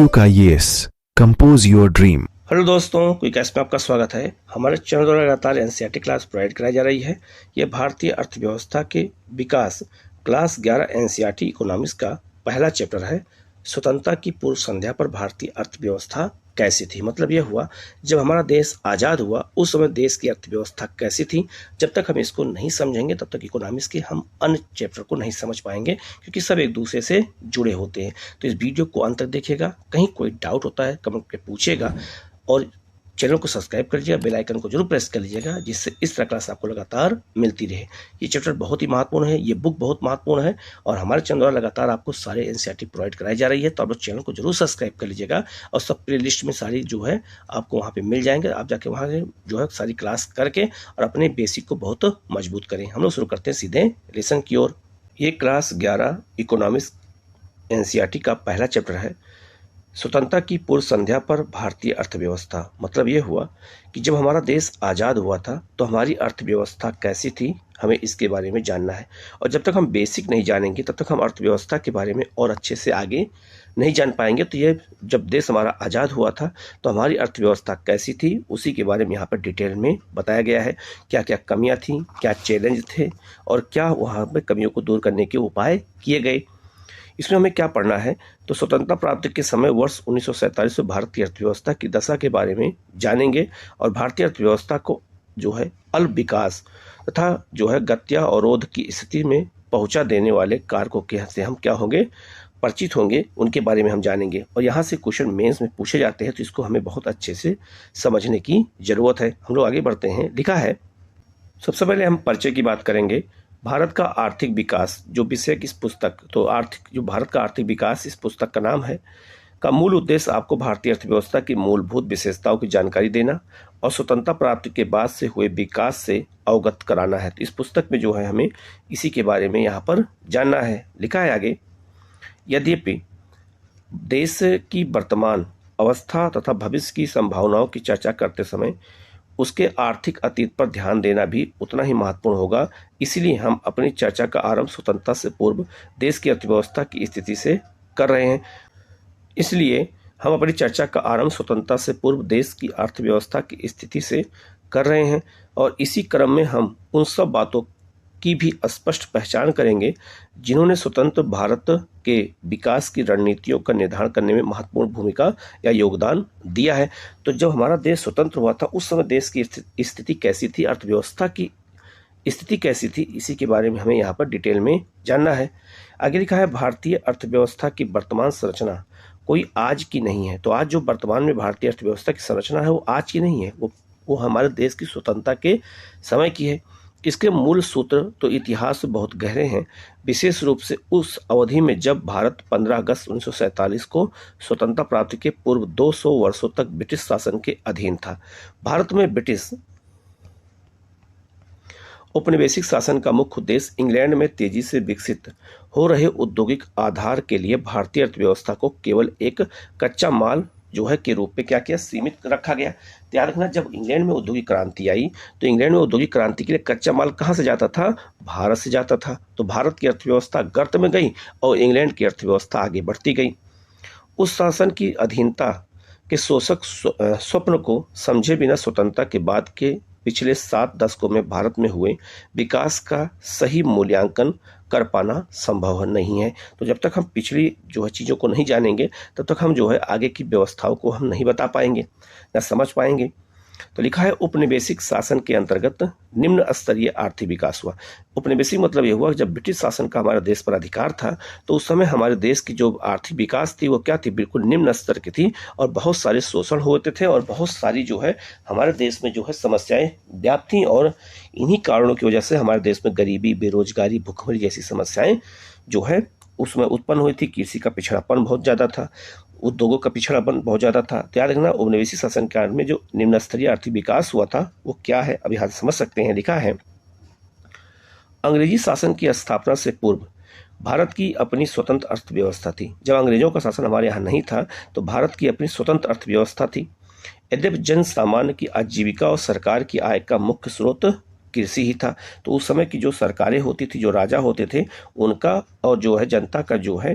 IQ का yes compose your dream. Hello दोस्तों, quick cash में आपका स्वागत है। हमारे चैनल द्वारा लगातार एनसीईआरटी क्लास प्रोवाइड कराई जा रही है। यह भारतीय अर्थव्यवस्था के विकास क्लास 11 एनसीईआरटी इकोनॉमिक्स का पहला चैप्टर है। स्वतंत्रता की पूर्व संध्या पर भारतीय अर्थव्यवस्था कैसी थी। मतलब यह हुआ, जब हमारा देश आज़ाद हुआ उस समय देश की अर्थव्यवस्था कैसी थी। जब तक हम इसको नहीं समझेंगे तब तक इकोनॉमिक्स के हम अन्य चैप्टर को नहीं समझ पाएंगे, क्योंकि सब एक दूसरे से जुड़े होते हैं। तो इस वीडियो को अंत तक देखिएगा। कहीं कोई डाउट होता है कमेंट पे पूछेगा, और चैनल को सब्सक्राइब कर लीजिएगा, बेल आइकन को जरूर प्रेस कर लीजिएगा, जिससे इस तरह क्लास आपको लगातार मिलती रहे। ये चैप्टर बहुत ही महत्वपूर्ण है, ये बुक बहुत महत्वपूर्ण है, और हमारे चैनल द्वारा लगातार आपको सारे एनसीईआरटी प्रोवाइड कराई जा रही है। तो आप लोग चैनल को जरूर सब्सक्राइब कर लीजिएगा, और सब प्ले लिस्ट में सारी जो है आपको वहाँ पे मिल जाएंगे। आप जाके वहाँ से जो है सारी क्लास करके और अपने बेसिक को बहुत मजबूत करें। हम लोग शुरू करते हैं सीधे लेसन की ओर। ये क्लास 11 इकोनॉमिक्स एनसीईआरटी का पहला चैप्टर है, स्वतंत्रता की पूर्व संध्या पर भारतीय अर्थव्यवस्था। मतलब ये हुआ कि जब हमारा देश आज़ाद हुआ था तो हमारी अर्थव्यवस्था कैसी थी, हमें इसके बारे में जानना है। और जब तक हम बेसिक नहीं जानेंगे तब तक हम अर्थव्यवस्था के बारे में और अच्छे से आगे नहीं जान पाएंगे। तो ये जब देश हमारा आज़ाद हुआ था तो हमारी अर्थव्यवस्था कैसी थी, उसी के बारे में यहाँ पर डिटेल में बताया गया है। क्या क्या कमियाँ थीं, क्या चैलेंज थे, और क्या वहाँ पर कमियों को दूर करने के उपाय किए गए। इसमें हमें क्या पढ़ना है, तो स्वतंत्रता प्राप्ति के समय वर्ष 1947 में भारतीय अर्थव्यवस्था की दशा के बारे में जानेंगे, और भारतीय अर्थव्यवस्था को जो है अल्प विकास तथा जो है गत्या अवरोध की स्थिति में पहुंचा देने वाले कारकों के से हम क्या होंगे, परिचित होंगे, उनके बारे में हम जानेंगे। और यहाँ से क्वेश्चन मेंस में पूछे जाते हैं, तो इसको हमें बहुत अच्छे से समझने की जरूरत है। हम लोग आगे बढ़ते हैं। लिखा है, सबसे पहले हम परिचय की बात करेंगे। भारत का आर्थिक विकास जो विषय की इस पुस्तक, तो भारत का आर्थिक विकास इस पुस्तक का नाम है, का मूल उद्देश्य आपको भारतीय अर्थव्यवस्था की मूलभूत विशेषताओं की जानकारी देना और स्वतंत्रता प्राप्ति के बाद से हुए विकास से अवगत कराना है। तो इस पुस्तक में जो है हमें इसी के बारे में यहाँ पर जानना है। लिखा है आगे, यद्यपि देश की वर्तमान अवस्था तथा भविष्य की संभावनाओं की चर्चा करते समय उसके आर्थिक अतीत पर ध्यान देना भी उतना ही महत्वपूर्ण होगा। इसलिए हम अपनी चर्चा का आरंभ स्वतंत्रता से पूर्व देश की अर्थव्यवस्था की स्थिति से कर रहे हैं। इसलिए हम अपनी चर्चा का आरंभ स्वतंत्रता से पूर्व देश की अर्थव्यवस्था की स्थिति से कर रहे हैं, और इसी क्रम में हम उन सब बातों की भी स्पष्ट पहचान करेंगे जिन्होंने स्वतंत्र भारत के विकास की रणनीतियों का निर्धारण करने में महत्वपूर्ण भूमिका या योगदान दिया है। तो जब हमारा देश स्वतंत्र हुआ था उस समय देश की स्थिति कैसी थी, अर्थव्यवस्था की स्थिति कैसी थी, इसी के बारे में हमें यहाँ पर डिटेल में जानना है। आगे लिखा है, भारतीय अर्थव्यवस्था की वर्तमान संरचना कोई आज की नहीं है। तो आज जो वर्तमान में भारतीय अर्थव्यवस्था की संरचना है वो आज की नहीं है, वो हमारे देश की स्वतंत्रता के समय की है। इसके मूल सूत्र तो इतिहास में बहुत गहरे हैं, विशेष रूप से उस अवधि में जब भारत 15 अगस्त 1947 को स्वतंत्रता प्राप्ति के पूर्व 200 वर्षों तक ब्रिटिश शासन के अधीन था। भारत में ब्रिटिश औपनिवेशिक शासन का मुख्य उद्देश्य इंग्लैंड में तेजी से विकसित हो रहे औद्योगिक आधार के लिए भारतीय अर्थव्यवस्था को केवल एक कच्चा माल जो है के रूप में क्या किया, सीमित रखा गया। याद रखना, जब इंग्लैंड में औद्योगिक क्रांति आई तो इंग्लैंड में औद्योगिक क्रांति के लिए कच्चा माल कहाँ से जाता था, भारत से जाता था। तो भारत की अर्थव्यवस्था गर्त में गई और इंग्लैंड की अर्थव्यवस्था आगे बढ़ती गई। उस शासन की अधीनता के शोषक स्वप्न को समझे बिना स्वतंत्रता के बाद के पिछले 7 दशकों में भारत में हुए विकास का सही मूल्यांकन कर पाना संभव नहीं है। तो जब तक हम पिछली जो है चीज़ों को नहीं जानेंगे तब तक हम जो है आगे की व्यवस्थाओं को हम नहीं बता पाएंगे, ना समझ पाएंगे। तो लिखा है, उपनिवेशिक शासन के अंतर्गत निम्न स्तरीय आर्थिक विकास हुआ। उपनिवेशिक मतलब ये हुआ, जब ब्रिटिश शासन का हमारे देश पर अधिकार था तो उस समय हमारे देश की जो आर्थिक विकास थी वो क्या थी, बिल्कुल निम्न स्तर की थी, और बहुत सारे शोषण होते थे और बहुत सारी जो है हमारे देश में जो है समस्याएं व्याप्त थीं, और इन्हीं कारणों की वजह से हमारे देश में गरीबी, बेरोजगारी, भुखमरी जैसी समस्याएं जो है उसमें उत्पन्न हुई थी। कृषि का पिछड़ापन बहुत ज़्यादा था, उद्योगों का पिछड़ापन बहुत ज़्यादा था। याद रखना, उपनिवेशी शासन काल में जो निम्न स्तरीय आर्थिक विकास हुआ था वो क्या है, अभी यहाँ समझ सकते हैं। लिखा है, अंग्रेजी शासन की स्थापना से पूर्व भारत की अपनी स्वतंत्र अर्थव्यवस्था थी। जब अंग्रेजों का शासन हमारे यहाँ नहीं था तो भारत की अपनी स्वतंत्र अर्थव्यवस्था थी। यद्यपि जन सामान्य की आजीविका और सरकार की आय का मुख्य स्रोत कृषि ही था। तो उस समय की जो सरकारें होती थी, जो राजा होते थे, उनका और जो है जनता का जो है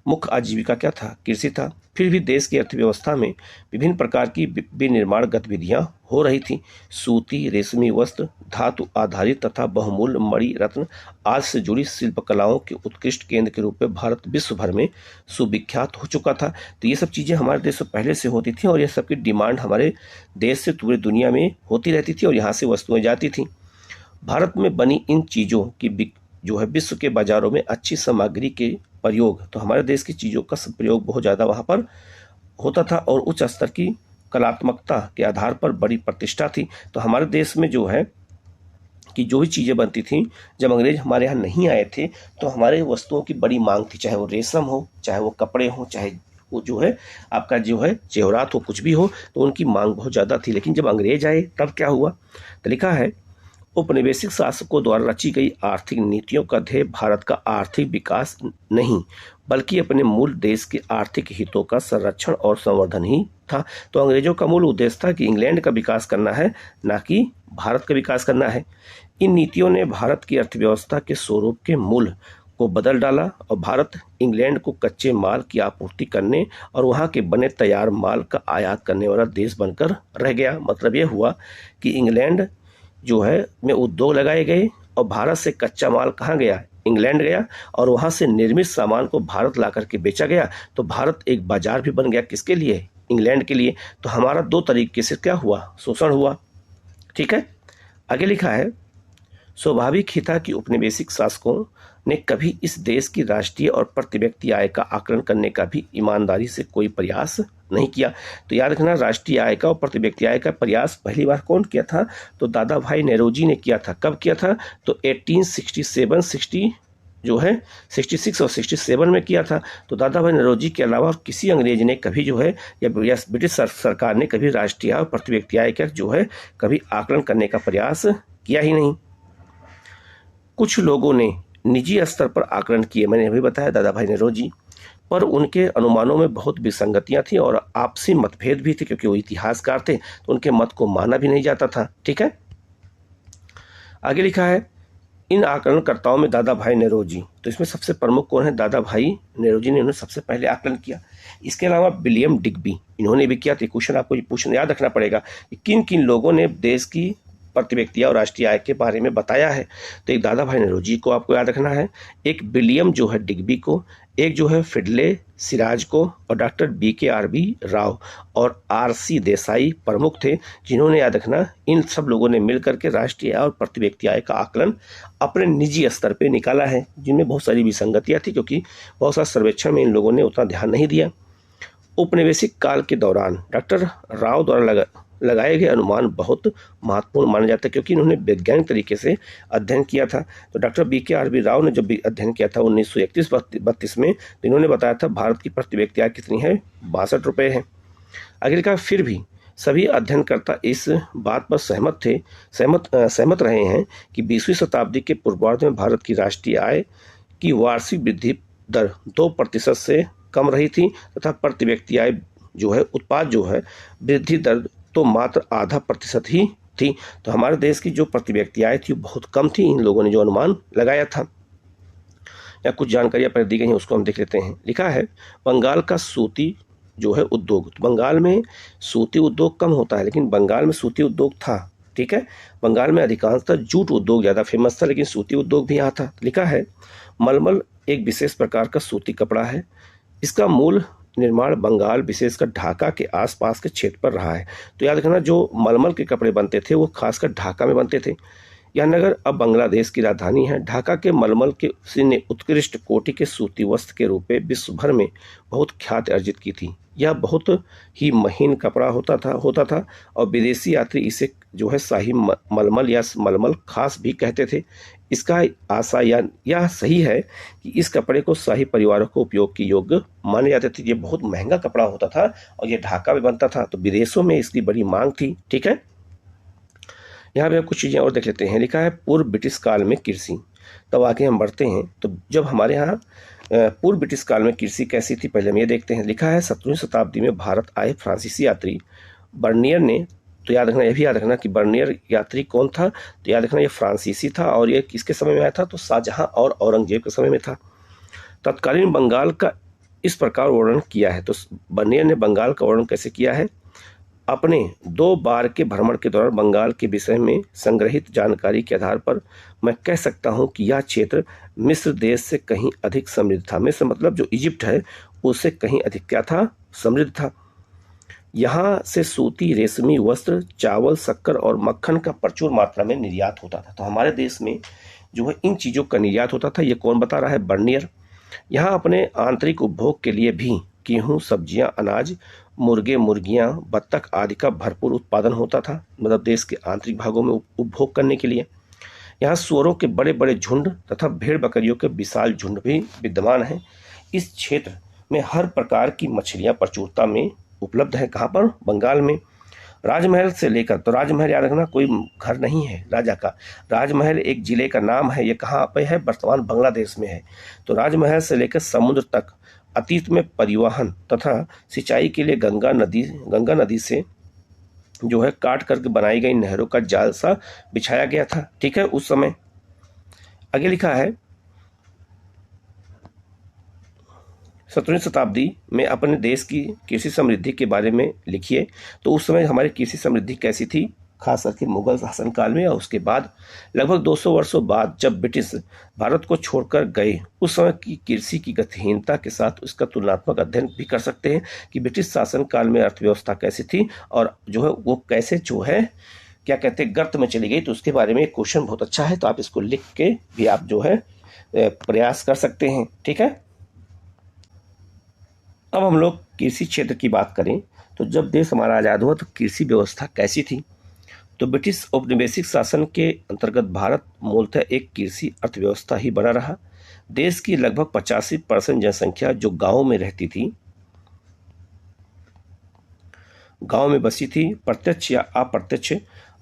मुख्य आजीविका क्या था? कृषि था। फिर भी देश की अर्थव्यवस्था में विभिन्न प्रकार की विनिर्माण गतिविधियां हो रही थी। सूती, रेशमी वस्त्र, धातु आधारित तथा बहुमूल्य मणि रत्न आज से जुड़ी शिल्प कलाओं के उत्कृष्ट केंद्र के रूप में भारत विश्व भर में सुविख्यात हो चुका था। तो ये सब चीज़ें हमारे देश में पहले से होती थी और ये सबकी डिमांड हमारे देश से पूरी दुनिया में होती रहती थी और यहाँ से वस्तुएं जाती थी। भारत में बनी इन चीज़ों की जो है विश्व के बाजारों में अच्छी सामग्री के प्रयोग, तो हमारे देश की चीज़ों का प्रयोग बहुत ज़्यादा वहाँ पर होता था और उच्च स्तर की कलात्मकता के आधार पर बड़ी प्रतिष्ठा थी। तो हमारे देश में जो है कि जो भी चीज़ें बनती थी, जब अंग्रेज हमारे यहाँ नहीं आए थे तो हमारे वस्तुओं की बड़ी मांग थी, चाहे वो रेशम हो, चाहे वो कपड़े हो, चाहे वो जो है आपका जो है जेवरात हो, कुछ भी हो, तो उनकी मांग बहुत ज़्यादा थी। लेकिन जब अंग्रेज आए तब क्या हुआ? तो लिखा है, औपनिवेशिक शासकों द्वारा रची गई आर्थिक नीतियों का ध्येय भारत का आर्थिक विकास नहीं बल्कि अपने मूल देश के आर्थिक हितों का संरक्षण और संवर्धन ही था। तो अंग्रेजों का मूल उद्देश्य था कि इंग्लैंड का विकास करना है, ना कि भारत का विकास करना है। इन नीतियों ने भारत की अर्थव्यवस्था के स्वरूप के मूल को बदल डाला और भारत इंग्लैंड को कच्चे माल की आपूर्ति करने और वहाँ के बने तैयार माल का आयात करने वाला देश बनकर रह गया। मतलब ये हुआ कि इंग्लैंड जो है में उद्योग लगाए गए और भारत से कच्चा माल कहाँ गया? इंग्लैंड गया और वहाँ से निर्मित सामान को भारत ला करके बेचा गया। तो भारत एक बाजार भी बन गया, किसके लिए? इंग्लैंड के लिए। तो हमारा दो तरीके से क्या हुआ? शोषण हुआ। ठीक है, आगे लिखा है, स्वाभाविक ही था कि उपनिवेशिक शासकों ने कभी इस देश की राष्ट्रीय और प्रति व्यक्ति आय का आकलन करने का भी ईमानदारी से कोई प्रयास नहीं किया। तो याद रखना, राष्ट्रीय आय का और प्रति व्यक्ति आय का प्रयास पहली बार कौन किया था? तो दादा भाई नेहरूजी ने किया था। कब किया था? तो 1867 जो है 66 और 67 में किया था। तो दादा भाई नेहरूजी के अलावा और किसी अंग्रेज ने कभी जो है या ब्रिटिश सरकार ने कभी राष्ट्रीय आय और प्रति व्यक्ति आय का जो है कभी आकलन करने का प्रयास किया ही नहीं। कुछ लोगों ने निजी स्तर पर आकलन किए, मैंने अभी बताया दादा भाई नेहरूजी, पर उनके अनुमानों में बहुत विसंगतियां थी और आपसी मतभेद भी थे, क्योंकि वो इतिहासकार थे तो उनके मत को माना भी नहीं जाता था। ठीक है, आगे लिखा है, इन आकलनकर्ताओं में दादा भाई नेहरूजी, तो इसमें सबसे प्रमुख कौन है? दादा भाई नेहरूजी ने उन्होंने सबसे पहले आकलन किया। इसके अलावा विलियम डिग्बी, इन्होंने भी किया। तो क्वेश्चन आपको पूछना याद रखना पड़ेगा कि किन किन लोगों ने देश की प्रति व्यक्ति और राष्ट्रीय आय के बारे में बताया है। तो एक दादा भाई नेहरूजी को आपको याद रखना है, एक विलियम जो है डिग्बी को, एक जो है फिडले सिराज को और डॉक्टर BKRB राव और RC देसाई प्रमुख थे, जिन्होंने याद रखना इन सब लोगों ने मिलकर के राष्ट्रीय आय और प्रति व्यक्ति आय का आकलन अपने निजी स्तर पे निकाला है, जिनमें बहुत सारी विसंगतियां थी क्योंकि बहुत सारा सर्वेक्षण में इन लोगों ने उतना ध्यान नहीं दिया। औपनिवेशिक काल के दौरान डॉक्टर राव द्वारा लगाए गए अनुमान बहुत महत्वपूर्ण माना जाता है, क्योंकि इन्होंने वैज्ञानिक तरीके से अध्ययन किया था। तो डॉक्टर BKRB राव ने जब भी अध्ययन किया था 1931-32 में, तो इन्होंने बताया था भारत की प्रति व्यक्ति आय कितनी है? 62 रुपये है। आगे लिखा, फिर भी सभी अध्ययनकर्ता इस बात पर सहमत रहे हैं कि 20वीं शताब्दी के पूर्वार्ध में भारत की राष्ट्रीय आय की वार्षिक वृद्धि दर 2% से कम रही थी तथा प्रति व्यक्ति आय जो है उत्पाद जो है वृद्धि दर तो मात्र 0.5% ही थी। तो हमारे देश की जो प्रति व्यक्ति आय थी बहुत कम थी, इन लोगों ने जो अनुमान लगाया था। या कुछ जानकारियां पहले दी गई हैं, उसको हम देख लेते हैं। लिखा है, बंगाल का सूती जो है उद्योग, तो बंगाल में सूती उद्योग कम होता है लेकिन बंगाल में सूती उद्योग था। ठीक है, बंगाल में अधिकांशतः जूट उद्योग ज़्यादा फेमस था लेकिन सूती उद्योग भी यहाँ था। लिखा है, मलमल एक विशेष प्रकार का सूती कपड़ा है, इसका मूल निर्माण बंगाल विशेषकर ढाका के आसपास के क्षेत्र पर रहा है। तो याद रखना, जो मलमल के कपड़े बनते थे वो खासकर ढाका में बनते थे। यह नगर अब बांग्लादेश की राजधानी है। ढाका के मलमल के ने उत्कृष्ट कोटि के सूती वस्त्र के रूप में विश्व भर में बहुत ख्याति अर्जित की थी। यह बहुत ही महीन कपड़ा होता था और विदेशी यात्री इसे जो है शाही मलमल या मलमल खास भी कहते थे। इसका आशा यह सही है कि इस कपड़े को शाही परिवारों को उपयोग के योग्य माने जाते थे। ये बहुत महंगा कपड़ा होता था और ये ढाका में बनता था, तो विदेशों में इसकी बड़ी मांग थी। ठीक है, यहाँ पे कुछ चीज़ें और देख लेते हैं। लिखा है, पूर्व ब्रिटिश काल में कृषि। तब आगे हम बढ़ते हैं, तो जब हमारे यहाँ पूर्व ब्रिटिश काल में कृषि कैसी थी पहले हम ये देखते हैं। लिखा है, 17वीं शताब्दी में भारत आए फ्रांसीसी यात्री बर्नियर ने, तो याद रखना, यह भी याद रखना कि बर्नियर यात्री कौन था। तो याद रखना ये फ्रांसीसी था और ये किसके समय में आया था? तो शाहजहां और औरंगजेब के समय में था। तत्कालीन बंगाल का इस प्रकार वर्णन किया है। तो बर्नियर ने बंगाल का वर्णन कैसे किया है? अपने 2 बार के भ्रमण के दौरान बंगाल के विषय में संग्रहित जानकारी के आधार पर मैं कह सकता हूं कि यह क्षेत्र मिस्र देश से कहीं अधिक समृद्ध था। मिस्र मतलब जो इजिप्ट है उससे कहीं अधिक क्या था? समृद्ध था। यहाँ से सूती, रेशमी वस्त्र, चावल, शक्कर और मक्खन का प्रचुर मात्रा में निर्यात होता था। तो हमारे देश में जो है इन चीज़ों का निर्यात होता था। ये कौन बता रहा है? बर्नियर। यहाँ अपने आंतरिक उपभोग के लिए भी गेहूँ, सब्जियां, अनाज, मुर्गे, मुर्गियां, बत्तख आदि का भरपूर उत्पादन होता था, मतलब देश के आंतरिक भागों में उपभोग करने के लिए। यहाँ सुअरों के बड़े बड़े झुंड तथा भेड़ बकरियों के विशाल झुंड भी विद्यमान हैं। इस क्षेत्र में हर प्रकार की मछलियां प्रचुरता में उपलब्ध है। कहाँ पर? बंगाल में। राजमहल से लेकर, तो राजमहल याद रखना कोई घर नहीं है राजा का, राजमहल एक जिले का नाम है। ये कहाँ पे है? वर्तमान बांग्लादेश में है। तो राजमहल से लेकर समुद्र तक अतीत में परिवहन तथा सिंचाई के लिए गंगा नदी से जो है काट करके बनाई गई नहरों का जाल सा बिछाया गया था। ठीक है, उस समय। आगे लिखा है 17वीं शताब्दी में अपने देश की कृषि समृद्धि के बारे में लिखिए। तो उस समय हमारी कृषि समृद्धि कैसी थी? खास करके मुगल शासनकाल में और उसके बाद लगभग 200 वर्षों बाद जब ब्रिटिश भारत को छोड़कर गए, उस समय की कृषि की गतिहीनता के साथ उसका तुलनात्मक अध्ययन भी कर सकते हैं कि ब्रिटिश शासनकाल में अर्थव्यवस्था कैसी थी और जो है वो कैसे जो है क्या कहते हैं गर्त में चली गई। तो उसके बारे में एक क्वेश्चन बहुत अच्छा है, तो आप इसको लिख के भी आप जो है प्रयास कर सकते हैं। ठीक है, अब हम लोग कृषि क्षेत्र की बात करें तो जब देश हमारा आज़ाद हुआ तो कृषि व्यवस्था कैसी थी? तो ब्रिटिश औपनिवेशिक शासन के अंतर्गत भारत मूलतः एक कृषि अर्थव्यवस्था ही बना रहा। देश की लगभग 85% जनसंख्या जो गांव में रहती थी, गांव में बसी थी, प्रत्यक्ष या अप्रत्यक्ष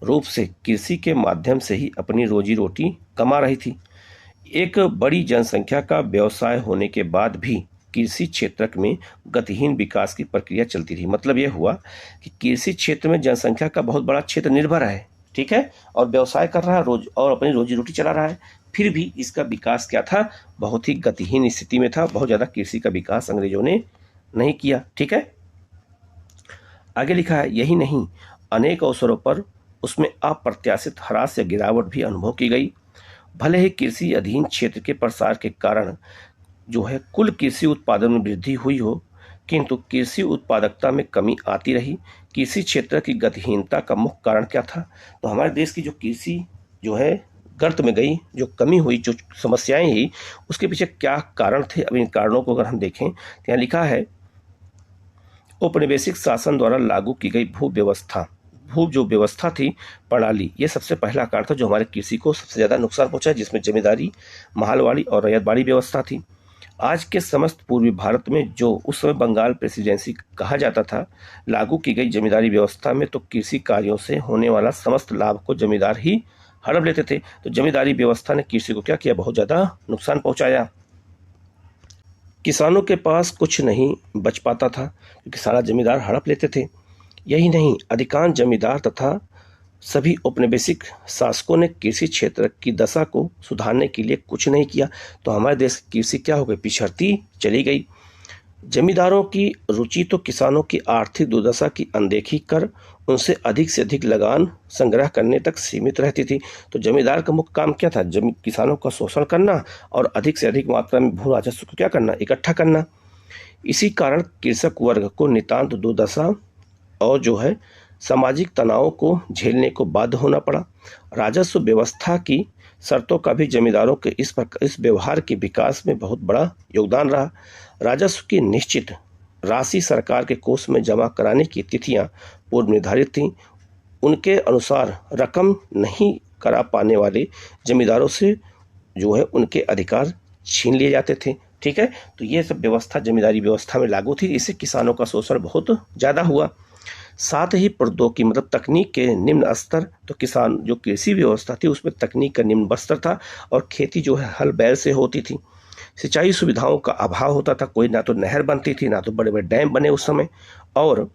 रूप से कृषि के माध्यम से ही अपनी रोजी रोटी कमा रही थी। एक बड़ी जनसंख्या का व्यवसाय होने के बाद भी कृषि क्षेत्र में गतिहीन विकास की प्रक्रिया चलती रही। मतलब यह हुआ कि कृषि क्षेत्र में जनसंख्या का बहुत बड़ा क्षेत्र निर्भर है, ठीक है, और व्यवसाय कर रहा है रोज और अपनी रोजी रोटी चला रहा है, फिर भी इसका विकास क्या था? बहुत ही गतिहीन स्थिति में था। बहुत ज़्यादा कृषि का विकास अंग्रेजों ने नहीं किया। ठीक है, आगे लिखा है यही नहीं, अनेक अवसरों पर उसमें अप्रत्याशित ह्रास या गिरावट भी अनुभव की गई। भले ही कृषि अधीन क्षेत्र के प्रसार के कारण जो है कुल कृषि उत्पादन में वृद्धि हुई हो, किंतु कृषि उत्पादकता में कमी आती रही। कृषि क्षेत्र की गतिहीनता का मुख्य कारण क्या था? तो हमारे देश की जो कृषि जो है गर्त में गई, जो कमी हुई, जो समस्याएं हुई, उसके पीछे क्या कारण थे? अब इन कारणों को अगर हम देखें तो यहाँ लिखा है औपनिवेशिक शासन द्वारा लागू की गई भू जो व्यवस्था थी, प्रणाली, ये सबसे पहला कारण था जो हमारे कृषि को सबसे ज़्यादा नुकसान पहुंचा, जिसमें जमींदारी, महलवाड़ी और रैयतवाड़ी व्यवस्था थी। आज के समस्त पूर्वी भारत में जो उस समय बंगाल प्रेसिडेंसी कहा जाता था, लागू की गई जमींदारी व्यवस्था में तो कृषि कार्यों से होने वाला समस्त लाभ को जमींदार ही हड़प लेते थे। तो जमींदारी व्यवस्था ने कृषि को क्या किया? बहुत ज़्यादा नुकसान पहुंचाया। किसानों के पास कुछ नहीं बच पाता था क्योंकि सारा जमींदार हड़प लेते थे। यही नहीं, अधिकांश जमींदार तथा सभी औपनिवेशिक शासकों ने कृषि क्षेत्र की दशा को सुधारने के लिए कुछ नहीं किया। तो हमारे देश की कृषि क्या हो गई? पिछड़ती चली गई। जमींदारों की रुचि तो किसानों की आर्थिक दुर्दशा की अनदेखी कर उनसे अधिक से अधिक लगान संग्रह करने तक सीमित रहती थी। तो जमींदार का मुख्य काम क्या था? किसानों का शोषण करना और अधिक से अधिक मात्रा में भू राजस्व को क्या करना? इकट्ठा करना। इसी कारण कृषक वर्ग को नितांत दुर्दशा और जो है सामाजिक तनावों को झेलने को बाध्य होना पड़ा। राजस्व व्यवस्था की शर्तों का भी जमींदारों के इस व्यवहार के विकास में बहुत बड़ा योगदान रहा। राजस्व की निश्चित राशि सरकार के कोष में जमा कराने की तिथियां पूर्व निर्धारित थीं। उनके अनुसार रकम नहीं करा पाने वाले जमींदारों से जो है उनके अधिकार छीन लिए जाते थे। ठीक है, तो ये सब व्यवस्था जमींदारी व्यवस्था में लागू थी। इससे किसानों का शोषण बहुत ज़्यादा हुआ। साथ ही प्रौद्योगिकी मतलब तकनीक के निम्न स्तर, तो किसान जो कृषि व्यवस्था थी उसमें तकनीक का निम्न स्तर था और खेती जो है हल बैल से होती थी। सिंचाई सुविधाओं का अभाव होता था, कोई ना तो नहर बनती थी ना तो बड़े बड़े डैम बने उस समय, और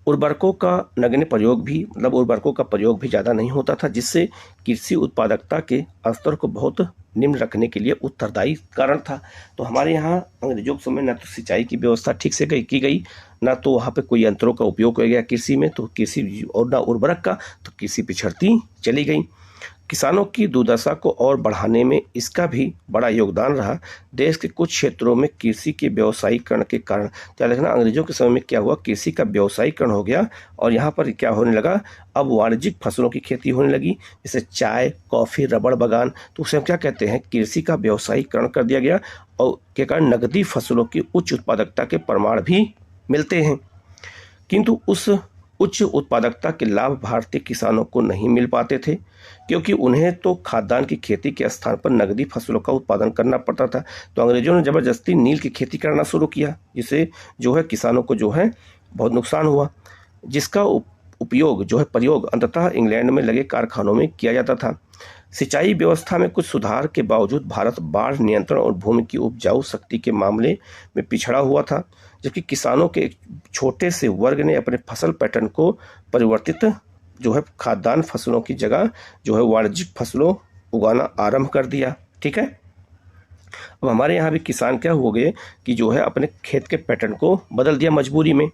उर्वरकों का नगण्य प्रयोग भी उर्वरकों का प्रयोग भी ज़्यादा नहीं होता था, जिससे कृषि उत्पादकता के स्तर को बहुत निम्न रखने के लिए उत्तरदायी कारण था। तो हमारे यहाँ अंग्रेजों के समय न तो सिंचाई की व्यवस्था ठीक से की गई, ना तो वहाँ पे कोई यंत्रों का उपयोग किया गया कृषि में, तो कृषि और ना उर्वरक का, तो कृषि पिछड़ती चली गई। किसानों की दुर्दशा को और बढ़ाने में इसका भी बड़ा योगदान रहा। देश के कुछ क्षेत्रों में कृषि के व्यवसायीकरण के कारण, क्या देखना अंग्रेजों के समय में क्या हुआ, कृषि का व्यवसायीकरण हो गया और यहाँ पर क्या होने लगा, अब वाणिज्यिक फसलों की खेती होने लगी, जैसे चाय, कॉफी, रबड़ बागान। तो उसे हम क्या कहते हैं, कृषि का व्यवसायीकरण कर दिया गया और के कारण नकदी फसलों की उच्च उत्पादकता के प्रमाण भी मिलते हैं। किंतु उस उच्च उत्पादकता के लाभ भारतीय किसानों को नहीं मिल पाते थे, क्योंकि उन्हें तो खाद्यान्न की खेती के स्थान पर नकदी फसलों का उत्पादन करना पड़ता था। तो अंग्रेजों ने जबरदस्ती नील की खेती करना शुरू किया, जिससे जो है किसानों को जो है बहुत नुकसान हुआ, जिसका उपयोग जो है प्रयोग अंततः इंग्लैंड में लगे कारखानों में किया जाता था। सिंचाई व्यवस्था में कुछ सुधार के बावजूद भारत बाढ़ नियंत्रण और भूमि की उपजाऊ शक्ति के मामले में पिछड़ा हुआ था, जबकि किसानों के एक छोटे से वर्ग ने अपने फसल पैटर्न को परिवर्तित जो है खाद्यान्न फसलों की जगह जो है वाणिज्यिक फसलों उगाना आरंभ कर दिया। ठीक है, अब हमारे यहाँ भी किसान क्या हो गए कि जो है अपने खेत के पैटर्न को बदल दिया मजबूरी में।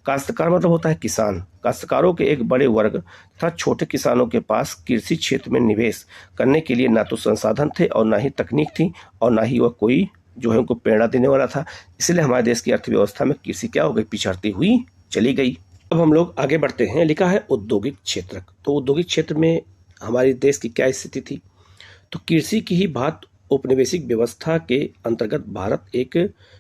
काश्तकार मतलब होता है किसान। काश्तकारों के एक बड़े वर्ग तथा छोटे किसानों के पास कृषि क्षेत्र में निवेश करने के लिए ना तो संसाधन थे और ना ही तकनीक थी और ना ही वह कोई जो है उनको प्रेरणा देने वाला था। इसलिए हमारे देश की अर्थव्यवस्था में कृषि क्या हो गई, पिछड़ती हुई चली गई। अब हम लोग आगे बढ़ते हैं। लिखा है औद्योगिक क्षेत्र। तो औद्योगिक क्षेत्र में हमारे देश की क्या स्थिति थी, तो कृषि की ही बात औपनिवेशिक व्यवस्था के अंतर्गत भारत एक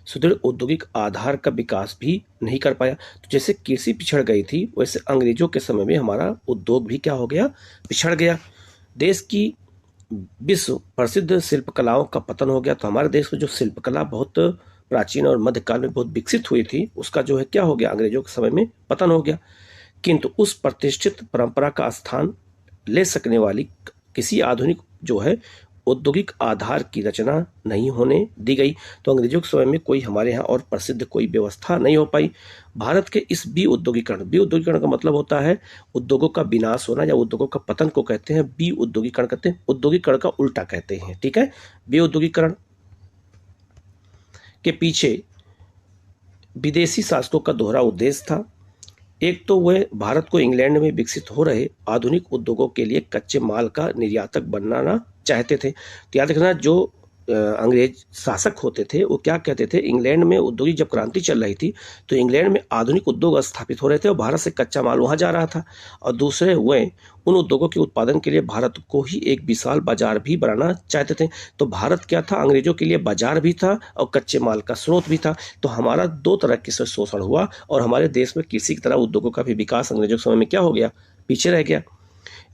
सुदृढ़ औद्योगिक आधार का विकास भी नहीं कर पाया। तो जैसे कृषि पिछड़ गई थी, वैसे अंग्रेजों के समय में हमारा उद्योग भी क्या हो गया, पिछड़ गया। देश की विश्व प्रसिद्ध शिल्पकलाओं का पतन हो गया। तो हमारे देश में जो शिल्पकला बहुत प्राचीन और मध्यकाल में बहुत विकसित हुई थी, उसका जो है क्या हो गया, अंग्रेजों के समय में पतन हो गया। किंतु उस प्रतिष्ठित परंपरा का स्थान ले सकने वाली किसी आधुनिक जो है औद्योगिक आधार की रचना नहीं होने दी गई। तो अंग्रेजों के समय में कोई हमारे यहाँ और प्रसिद्ध कोई व्यवस्था नहीं हो पाई। भारत के इस विउद्योगीकरण का मतलब होता है उद्योगों का विनाश होना, या उद्योगों का पतन को कहते हैं विउद्योगीकरण कहते हैं। उद्योगीकरण का उल्टा कहते हैं। ठीक है, विउद्योगीकरण के पीछे विदेशी शासकों का दोहरा उद्देश्य था। एक तो वह भारत को इंग्लैंड में विकसित हो रहे आधुनिक उद्योगों के लिए कच्चे माल का निर्यातक बनाना चाहते थे। तो याद रखना, जो अंग्रेज शासक होते थे वो क्या कहते थे, इंग्लैंड में औद्योगिक जब क्रांति चल रही थी तो इंग्लैंड में आधुनिक उद्योग स्थापित हो रहे थे और भारत से कच्चा माल वहाँ जा रहा था, और दूसरे वह उन उद्योगों के उत्पादन के लिए भारत को ही एक विशाल बाजार भी बनाना चाहते थे। तो भारत क्या था, अंग्रेजों के लिए बाजार भी था और कच्चे माल का स्रोत भी था। तो हमारा दो तरह के शोषण हुआ और हमारे देश में कृषि की तरह उद्योगों का भी विकास अंग्रेजों के समय में क्या हो गया, पीछे रह गया।